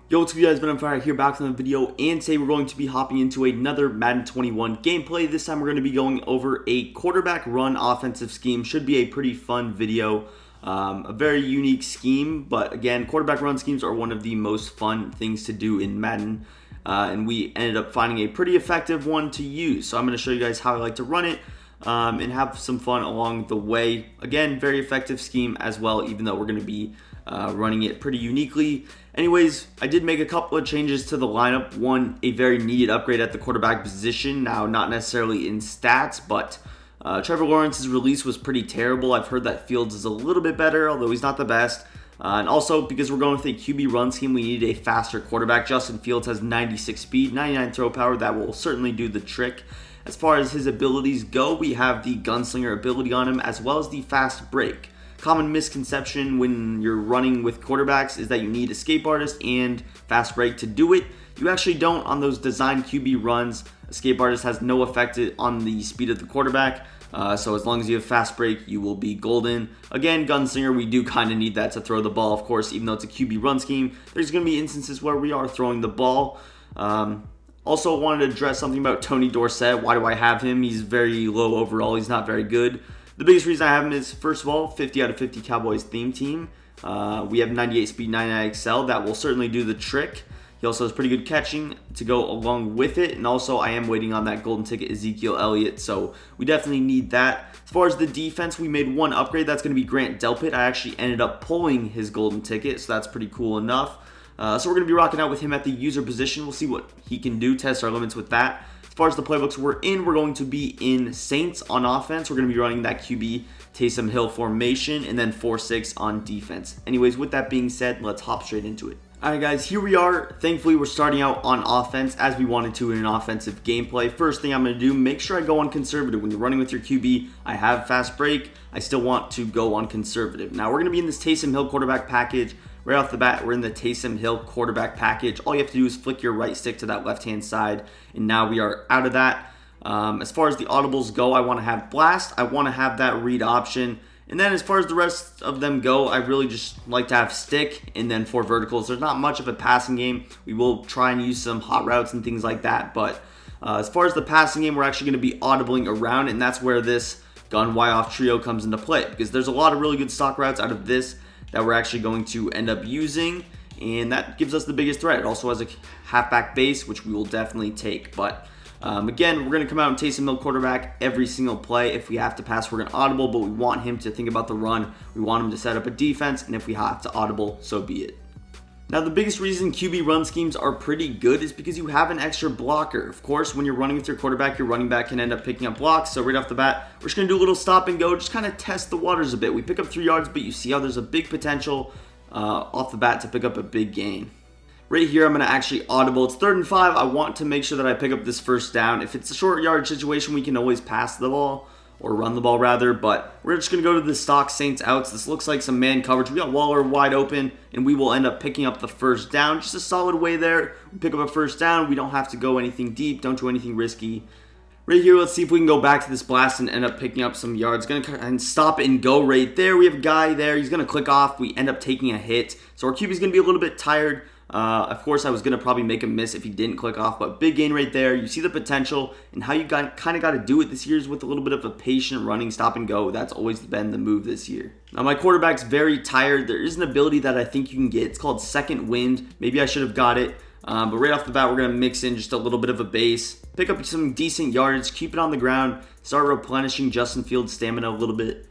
Yo, what's up guys, Ben on Fire here back with another video, and today we're going to be hopping into another Madden 21 gameplay. This time we're going to be going over a quarterback run offensive scheme. Should be a pretty fun video. A very unique scheme, but again, quarterback run schemes are one of the most fun things to do in Madden. And we ended up finding a pretty effective one to use. So I'm going to show you guys how I like to run it and have some fun along the way. Again, very effective scheme as well, even though we're going to be running it pretty uniquely. Anyways, I did make a couple of changes to the lineup. One, a very needed upgrade at the quarterback position. Now, not necessarily in stats, but Trevor Lawrence's release was pretty terrible. I've heard that Fields is a little bit better, although he's not the best. And also, because we're going with a QB run scheme, we needed a faster quarterback. Justin Fields has 96 speed, 99 throw power. That will certainly do the trick. As far as his abilities go, we have the gunslinger ability on him, as well as the fast break. Common misconception when you're running with quarterbacks is that you need escape artist and fast break to do it. You actually don't on those designed QB runs. Escape artist has no effect on the speed of the quarterback. So as long as you have fast break, you will be golden. Again, gunslinger, we do kind of need that to throw the ball, of course, even though it's a QB run scheme. There's going to be instances where we are throwing the ball. Also wanted to address something about Tony Dorsett. Why do I have him? He's very low overall. He's not very good. The biggest reason I have him is, first of all, 50 out of 50 Cowboys theme team. We have 98 speed, 99 excel. That will certainly do the trick. He also has pretty good catching to go along with it. And also, I am waiting on that golden ticket Ezekiel Elliott. So we definitely need that. As far as the defense, we made one upgrade. That's going to be Grant Delpit. I actually ended up pulling his golden ticket. So that's pretty cool enough. So we're going to be rocking out with him at the user position. We'll see what he can do, test our limits with that. As far as the playbooks we're going to be in Saints on offense. We're going to be running that QB Taysom Hill formation and then 4-6 on defense. Anyways, with that being said, let's hop straight into it. Alright guys, here we are. Thankfully, we're starting out on offense as we wanted to in an offensive gameplay. First thing I'm going to do, make sure I go on conservative. When you're running with your QB, I have fast break. I still want to go on conservative. Now, we're going to be in this Taysom Hill quarterback package. Right off the bat, we're in the Taysom Hill quarterback package. All you have to do is flick your right stick to that left-hand side, and now we are out of that. As far as the audibles go, I want to have blast. I want to have that read option. And then as far as the rest of them go, I really just like to have stick and then 4 verticals. There's not much of a passing game. We will try and use some hot routes and things like that. But as far as the passing game, we're actually going to be audibling around, and that's where this gun Y-off trio comes into play. Because there's a lot of really good stock routes out of this that we're actually going to end up using, and that gives us the biggest threat. It also has a halfback base, which we will definitely take. But again, we're going to come out and Taysom Hill quarterback every single play. If we have to pass, we're going to audible, but we want him to think about the run. We want him to set up a defense, and if we have to audible, so be it. Now, the biggest reason QB run schemes are pretty good is because you have an extra blocker. Of course, when you're running with your quarterback, your running back can end up picking up blocks. So right off the bat, we're just going to do a little stop and go, just kind of test the waters a bit. We pick up 3 yards, but you see how there's a big potential off the bat to pick up a big gain. Right here, I'm going to actually audible. It's 3rd and 5. I want to make sure that I pick up this first down. If it's a short yard situation, we can always pass the ball, or run the ball rather, but we're just going to go to the stock Saints outs. This looks like some man coverage. We got Waller wide open, and we will end up picking up the first down. Just a solid way there. We pick up a first down. We don't have to go anything deep. Don't do anything risky. Right here, let's see if we can go back to this blast and end up picking up some yards. Going to stop and go right there. We have a guy there. He's going to click off. We end up taking a hit. So our QB is going to be a little bit tired. Of course, I was going to probably make a miss if he didn't click off, but big gain right there. You see the potential and how you kind of got to do it this year is with a little bit of a patient running stop and go. That's always been the move this year. Now, my quarterback's very tired. There is an ability that I think you can get. It's called second wind. Maybe I should have got it. But right off the bat, we're going to mix in just a little bit of a base, pick up some decent yardage, keep it on the ground, start replenishing Justin Fields' stamina a little bit.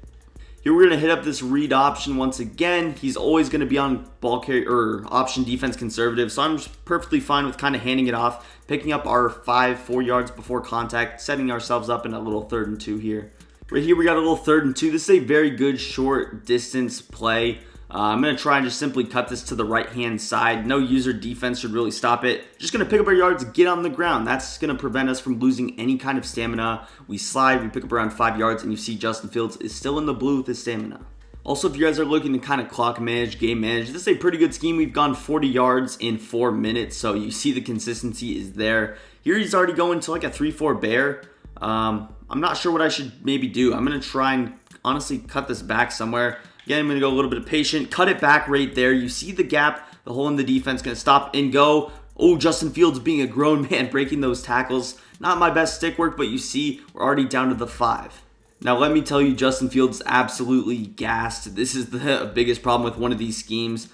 Here we're going to hit up this read option once again. He's always going to be on ball carry or option defense conservative, so I'm just perfectly fine with kind of handing it off, picking up our 4 yards before contact, setting ourselves up in a little 3rd and 2 here. Right here we got a little 3rd and 2. This is a very good short distance play. I'm going to try and just simply cut this to the right-hand side. No user defense should really stop it. Just going to pick up our yards, get on the ground. That's going to prevent us from losing any kind of stamina. We slide, we pick up around 5 yards, and you see Justin Fields is still in the blue with his stamina. Also, if you guys are looking to kind of clock manage, game manage, this is a pretty good scheme. We've gone 40 yards in 4 minutes, so you see the consistency is there. Here he's already going to like a 3-4 bear. I'm not sure what I should maybe do. I'm going to try and honestly cut this back somewhere. Again, I'm going to go a little bit of patient, cut it back right there. You see the gap The hole in the defense, going to stop and go. Oh, Justin Fields being a grown man, breaking those tackles. Not my best stick work, but you see, we're already down to the 5. Now, let me tell you, Justin Fields is absolutely gassed. This is the biggest problem with one of these schemes.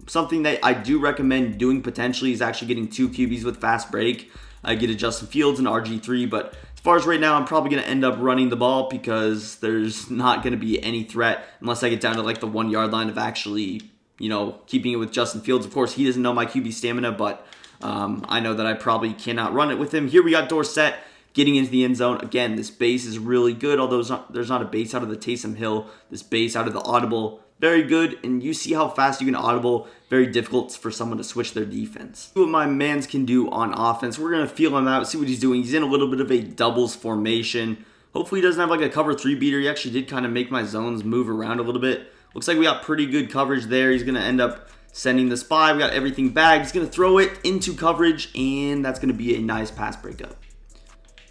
Something that I do recommend doing potentially is actually getting 2 QBs with fast break. I get a Justin Fields and RG3, but as far as right now, I'm probably going to end up running the ball because there's not going to be any threat unless I get down to like the 1 yard line of actually, keeping it with Justin Fields. Of course, he doesn't know my QB stamina, but I know that I probably cannot run it with him. Here we got Dorsett getting into the end zone. Again, this base is really good, although there's not a base out of the Taysom Hill. This base out of the audible, very good, and you see how fast you can audible. Very difficult for someone to switch their defense. See what my mans can do on offense. We're going to feel him out, see what he's doing. He's in a little bit of a doubles formation. Hopefully he doesn't have like a cover 3 beater. He actually did kind of make my zones move around a little bit. Looks like we got pretty good coverage there. He's going to end up sending the spy. We got everything bagged. He's going to throw it into coverage, and that's going to be a nice pass breakup.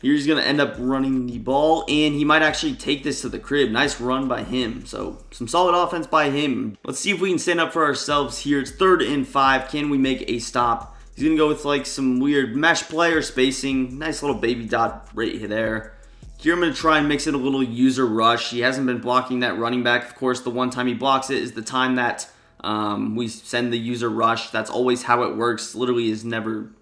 Here he's going to end up running the ball, and he might actually take this to the crib. Nice run by him. So some solid offense by him. Let's see if we can stand up for ourselves here. It's 3rd and 5. Can we make a stop? He's going to go with like some weird mesh play or spacing. Nice little baby dot right there. Here I'm going to try and mix in a little user rush. He hasn't been blocking that running back. Of course, the one time he blocks it is the time that we send the user rush. That's always how it works. Literally is never...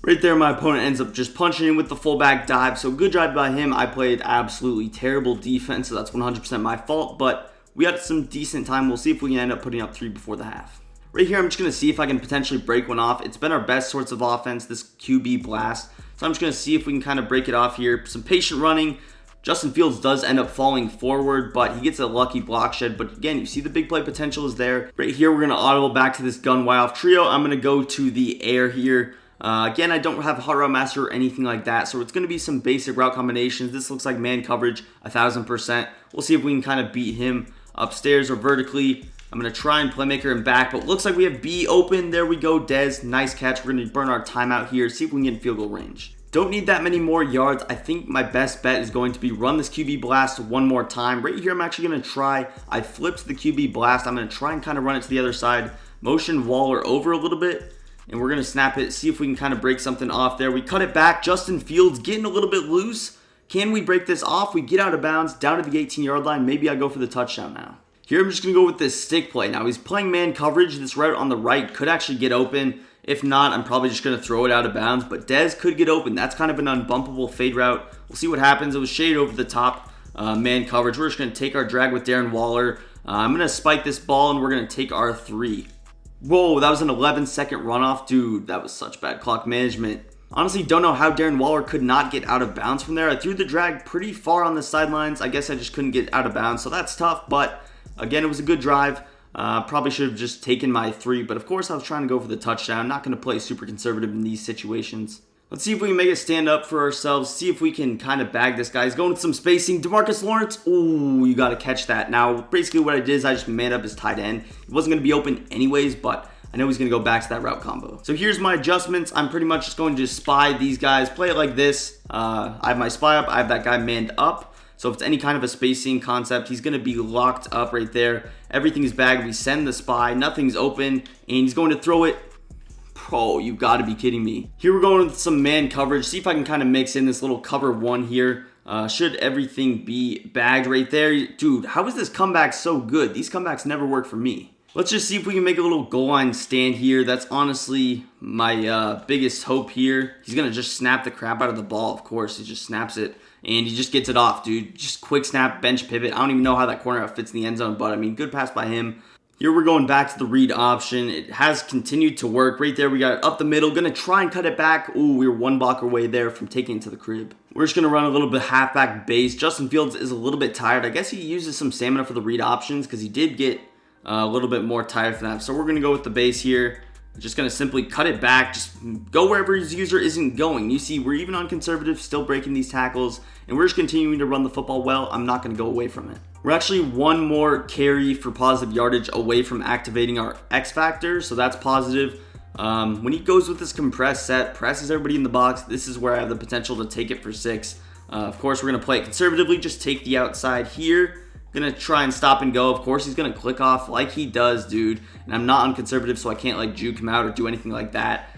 Right there, my opponent ends up just punching in with the fullback dive. So good job by him. I played absolutely terrible defense, so that's 100% my fault. But we had some decent time. We'll see if we can end up putting up 3 before the half. Right here, I'm just going to see if I can potentially break one off. It's been our best sorts of offense, this QB blast. So I'm just going to see if we can kind of break it off here. Some patient running. Justin Fields does end up falling forward, but he gets a lucky block shed. But again, you see the big play potential is there. Right here, we're going to audible back to this gun Y off trio. I'm going to go to the air here. Again, I don't have Hot Route Master or anything like that, so it's going to be some basic route combinations. This looks like man coverage 1,000%. We'll see if we can kind of beat him upstairs or vertically. I'm going to try and playmaker him back, but looks like we have B open. There we go, Dez. Nice catch. We're going to burn our timeout here, see if we can get in field goal range. Don't need that many more yards. I think my best bet is going to be run this QB blast one more time. Right here, I'm actually going to try. I flipped the QB blast. I'm going to try and kind of run it to the other side. Motion Waller over a little bit. And we're going to snap it, see if we can kind of break something off there. We cut it back. Justin Fields getting a little bit loose. Can we break this off? We get out of bounds, down to the 18-yard line. Maybe I go for the touchdown now. Here I'm just going to go with this stick play. Now he's playing man coverage. This route on the right could actually get open. If not, I'm probably just going to throw it out of bounds. But Dez could get open. That's kind of an unbumpable fade route. We'll see what happens. It was shaded over the top man coverage. We're just going to take our drag with Darren Waller. I'm going to spike this ball, and we're going to take our 3. Whoa, that was an 11-second runoff. Dude, that was such bad clock management. Honestly, don't know how Darren Waller could not get out of bounds from there. I threw the drag pretty far on the sidelines. I guess I just couldn't get out of bounds, so that's tough. But, again, it was a good drive. Probably should have just taken my 3. But, of course, I was trying to go for the touchdown. Not going to play super conservative in these situations. Let's see if we can make it stand up for ourselves. See if we can kind of bag this guy. He's going with some spacing. DeMarcus Lawrence. Ooh, you got to catch that. Now, basically what I did is I just manned up his tight end. He wasn't going to be open anyways, but I know he's going to go back to that route combo. So here's my adjustments. I'm pretty much just going to spy these guys. Play it like this. I have my spy up. I have that guy manned up. So if it's any kind of a spacing concept, he's going to be locked up right there. Everything is bagged. We send the spy. Nothing's open. And he's going to throw it. Oh, you got to be kidding me. Here we're going with some man coverage. See if I can kind of mix in this little cover 1 here. Should everything be bagged right there? Dude, how is this comeback so good? These comebacks never work for me. Let's just see if we can make a little goal line stand here. That's honestly my biggest hope here. He's going to just snap the crap out of the ball, of course. He just snaps it, and he just gets it off, dude. Just quick snap, bench pivot. I don't even know how that corner out fits in the end zone, but, I mean, good pass by him. Here we're going back to the read option. It has continued to work. Right there, we got it up the middle. Going to try and cut it back. Ooh, we were 1 block away there from taking it to the crib. We're just going to run a little bit halfback base. Justin Fields is a little bit tired. I guess he uses some stamina for the read options because he did get a little bit more tired for that. So we're going to go with the base here. Just going to simply cut it back. Just go wherever his user isn't going. You see, we're even on conservative, still breaking these tackles. And we're just continuing to run the football well. I'm not going to go away from it. We're actually 1 more carry for positive yardage away from activating our X factor. So that's positive. When he goes with this compressed set, presses everybody in the box, this is where I have the potential to take it for 6. Of course, we're going to play it conservatively. Just take the outside here. Gonna try and stop and go. Of course, he's gonna click off like he does, dude. And I'm not unconservative, so I can't like juke him out or do anything like that.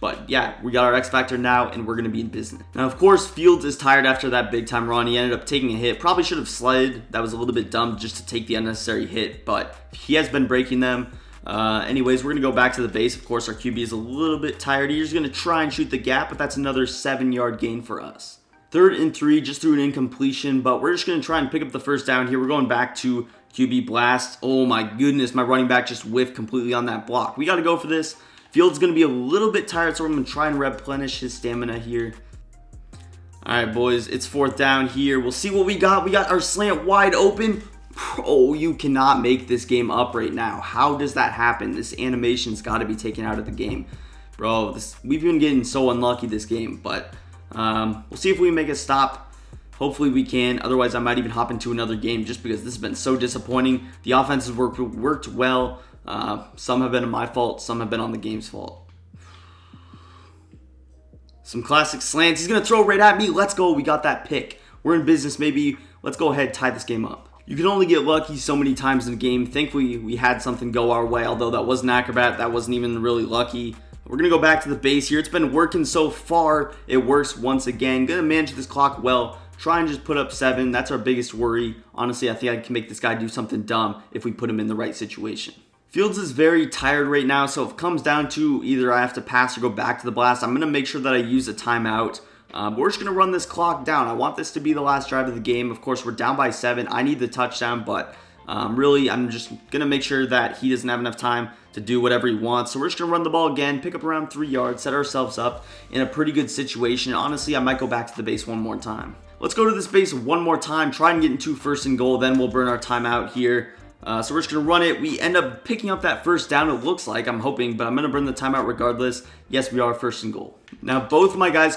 But yeah, we got our X Factor now, and we're going to be in business. Now, of course, Fields is tired after that big-time run. He ended up taking a hit. Probably should have slid. That was a little bit dumb just to take the unnecessary hit, but he has been breaking them. Anyways, we're going to go back to the base. Of course, our QB is a little bit tired. He's going to try and shoot the gap, but that's another 7-yard gain for us. 3rd and 3, just threw an incompletion, but we're just going to try and pick up the first down here. We're going back to QB blast. Oh my goodness, my running back just whiffed completely on that block. We got to go for this. Fields going to be a little bit tired, so I'm going to try and replenish his stamina here. All right, boys, it's 4th down here. We'll see what we got. We got our slant wide open. Oh, you cannot make this game up right now. How does that happen? This animation's got to be taken out of the game. Bro, we've been getting so unlucky this game, but we'll see if we make a stop. Hopefully we can. Otherwise, I might even hop into another game just because this has been so disappointing. The offense has worked well. Some have been my fault. Some have been on the game's fault. Some classic slants. He's going to throw right at me. Let's go. We got that pick. We're in business, maybe. Let's go ahead and tie this game up. You can only get lucky so many times in a game. Thankfully, we had something go our way, although that wasn't acrobat. That wasn't even really lucky. We're going to go back to the base here. It's been working so far. It works once again. Going to manage this clock well. Try and just put up 7. That's our biggest worry. Honestly, I think I can make this guy do something dumb if we put him in the right situation. Fields is very tired right now, so if it comes down to either I have to pass or go back to the blast, I'm going to make sure that I use a timeout. But we're just going to run this clock down. I want this to be the last drive of the game. Of course, we're down by 7. I need the touchdown, but really, I'm just going to make sure that he doesn't have enough time to do whatever he wants. So we're just going to run the ball again, pick up around 3 yards, set ourselves up in a pretty good situation. Honestly, I might go back to the base one more time. Let's go to this base one more time, try and get into 1st and goal, then we'll burn our timeout here. So we're just going to run it. We end up picking up that first down, it looks like. I'm hoping, but I'm going to burn the timeout regardless. Yes, we are 1st and goal. Now, both this guy's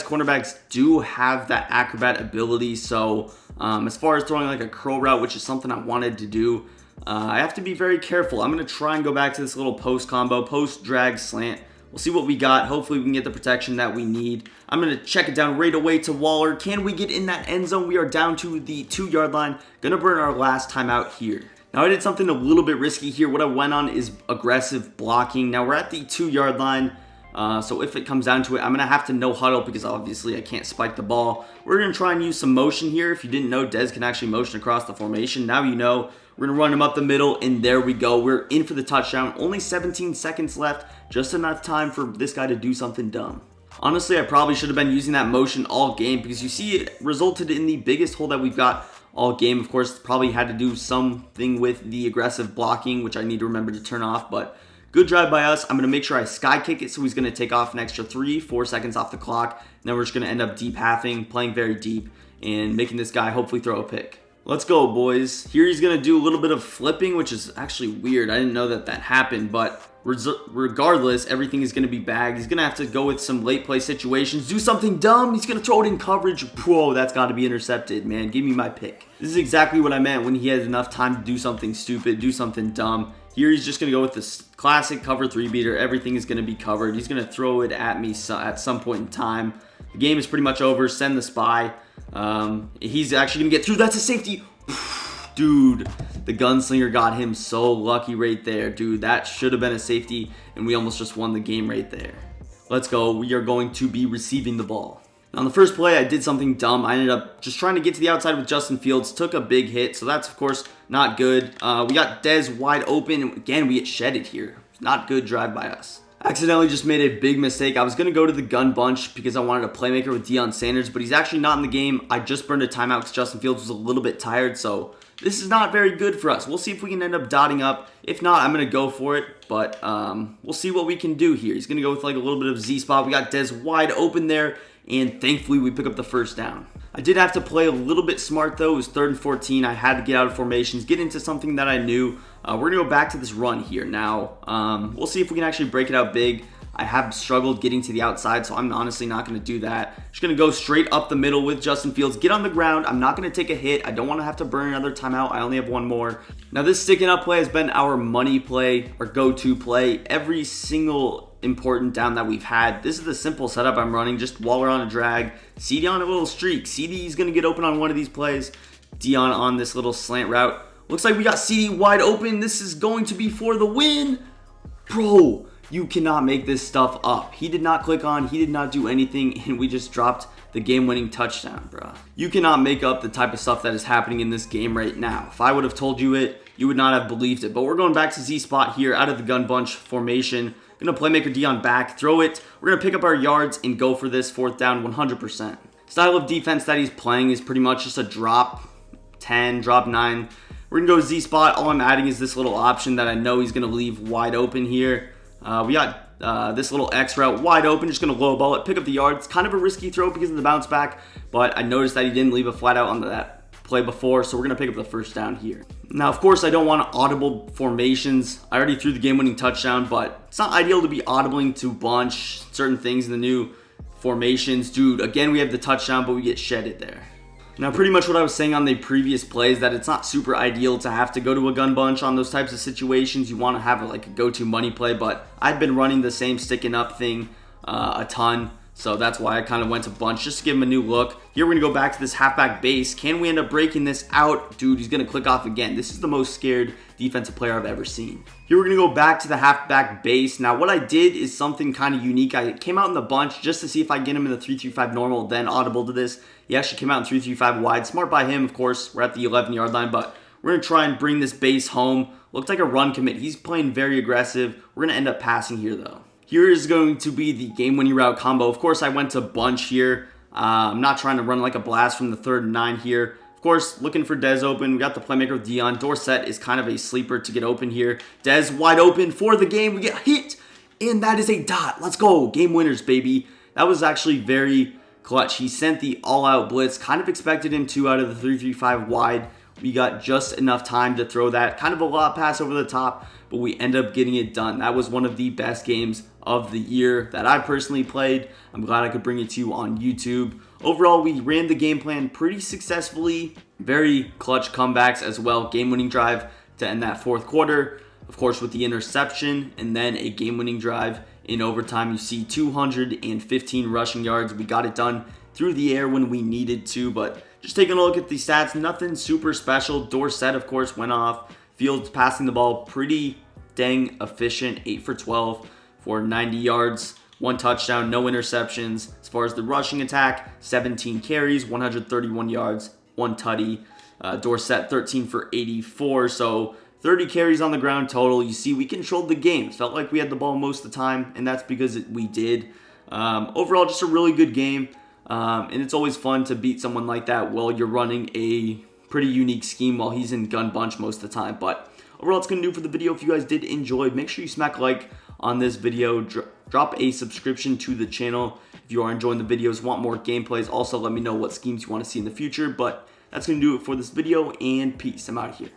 cornerbacks do have that acrobat ability. So as far as throwing like a curl route, which is something I wanted to do, I have to be very careful. I'm going to try and go back to this little post combo, post drag slant. We'll see what we got. Hopefully we can get the protection that we need. I'm going to check it down right away to Waller. Can we get in that end zone? We are down to the 2-yard line. Going to burn our last time out here. Now I did something a little bit risky here. What I went on is aggressive blocking. Now we're at the 2-yard line. So if it comes down to it, I'm going to have to no huddle because obviously I can't spike the ball. We're going to try and use some motion here. If you didn't know, Dez can actually motion across the formation. Now you know. We're going to run him up the middle, and there we go. We're in for the touchdown. Only 17 seconds left. Just enough time for this guy to do something dumb. Honestly, I probably should have been using that motion all game because you see it resulted in the biggest hole that we've got all game. Of course, probably had to do something with the aggressive blocking, which I need to remember to turn off, but good drive by us. I'm going to make sure I sky kick it, so he's going to take off an extra 3-4 seconds off the clock. And then we're just going to end up deep halving, playing very deep, and making this guy hopefully throw a pick. Let's go, boys. Here he's going to do a little bit of flipping, which is actually weird. I didn't know that happened, but regardless, everything is going to be bagged. He's going to have to go with some late play situations, do something dumb. He's going to throw it in coverage. Whoa, that's got to be intercepted, man. Give me my pick. This is exactly what I meant when he had enough time to do something stupid, do something dumb. Here he's just going to go with this classic cover 3 beater. Everything is going to be covered. He's going to throw it at me at some point in time. The game is pretty much over. Send the spy. He's actually going to get through. That's a safety. Dude, the gunslinger got him so lucky right there. Dude, that should have been a safety, and we almost just won the game right there. Let's go. We are going to be receiving the ball. Now, on the first play, I did something dumb. I ended up just trying to get to the outside with Justin Fields. Took a big hit, so that's, of course, not good. We got Dez wide open, and again, we get shedded here. Not good drive by us. Accidentally just made a big mistake. I was going to go to the gun bunch because I wanted a playmaker with Deion Sanders, but he's actually not in the game. I just burned a timeout because Justin Fields was a little bit tired, so this is not very good for us. We'll see if we can end up dotting up. If not, I'm going to go for it, but we'll see what we can do here. He's going to go with like a little bit of Z-spot. We got Dez wide open there, and thankfully we pick up the first down. I did have to play a little bit smart, though. It was 3rd and 14. I had to get out of formations, get into something that I knew. We're going to go back to this run here now. We'll see if we can actually break it out big. I have struggled getting to the outside, so I'm honestly not going to do that. Just going to go straight up the middle with Justin Fields. Get on the ground. I'm not going to take a hit. I don't want to have to burn another timeout. I only have one more. Now, this sticking up play has been our money play, our go-to play. Every single important down that we've had. This is the simple setup I'm running, just Waller on a drag, CD on a little streak. CD is going to get open on one of these plays. Dion on this little slant route. Looks like we got CD wide open. This is going to be for the win. Bro, you cannot make this stuff up. He did not click on, he did not do anything, and we just dropped the game-winning touchdown, bro. You cannot make up the type of stuff that is happening in this game right now. If I would have told you it, you would not have believed it. But we're going back to Z spot here out of the gun bunch formation. Gonna playmaker Dion back, throw it. We're gonna pick up our yards and go for this 4th down 100%. Style of defense that he's playing is pretty much just a drop 10, drop 9. We're gonna go Z spot. All I'm adding is this little option that I know he's gonna leave wide open here. We got this little X route wide open, just going to low ball it, pick up the yard. It's kind of a risky throw because of the bounce back, but I noticed that he didn't leave a flat out on that play before, so we're going to pick up the 1st down here. Now, of course, I don't want audible formations. I already threw the game-winning touchdown, but it's not ideal to be audibling to bunch certain things in the new formations. Dude, again, we have the touchdown, but we get shedded there. Now, pretty much what I was saying on the previous plays, that it's not super ideal to have to go to a gun bunch on those types of situations. You want to have like a go-to money play, but I've been running the same sticking up thing a ton, so that's why I kind of went to bunch just to give him a new look. Here we're going to go back to this halfback base. Can we end up breaking this out? Dude, he's going to click off again. This is the most scared defensive player I've ever seen. Here we're going to go back to the halfback base. Now, what I did is something kind of unique. I came out in the bunch just to see if I get him in the 3-3-5 normal, then audible to this. He actually came out in 3-3-5 wide. Smart by him, of course. We're at the 11-yard line, but we're going to try and bring this base home. Looked like a run commit. He's playing very aggressive. We're going to end up passing here, though. Here is going to be the game-winning route combo. Of course, I went to bunch here. I'm not trying to run like a blast from the 3rd and 9 here. Of course, looking for Dez open. We got the playmaker with Dion. Dorsett is kind of a sleeper to get open here. Dez wide open for the game. We get hit, and that is a dot. Let's go. Game winners, baby. That was actually very clutch. He sent the all-out blitz. Kind of expected him to out of the 3-3-5 wide. We got just enough time to throw that. Kind of a lot pass over the top, but we end up getting it done. That was one of the best games of the year that I personally played. I'm glad I could bring it to you on YouTube. Overall, we ran the game plan pretty successfully. Very clutch comebacks as well. Game-winning drive to end that 4th quarter. Of course, with the interception and then a game-winning drive in overtime. You see 215 rushing yards. We got it done through the air when we needed to, but just taking a look at the stats, nothing super special. Dorsett, of course, went off. Fields passing the ball pretty dang efficient, 8 for 12 for 90 yards, 1 touchdown, no interceptions. As far as the rushing attack, 17 carries, 131 yards, 1 tutty. Dorsett, 13 for 84, so 30 carries on the ground total. You see, we controlled the game. It felt like we had the ball most of the time, and that's because we did. Overall, just a really good game, and it's always fun to beat someone like that while you're running a pretty unique scheme while he's in gun bunch most of the time. But overall, it's going to do for the video. If you guys did enjoy, make sure you smack a like on this video. Drop a subscription to the channel if you are enjoying the videos, want more gameplays. Also, let me know what schemes you want to see in the future. But that's going to do it for this video, and peace. I'm out of here.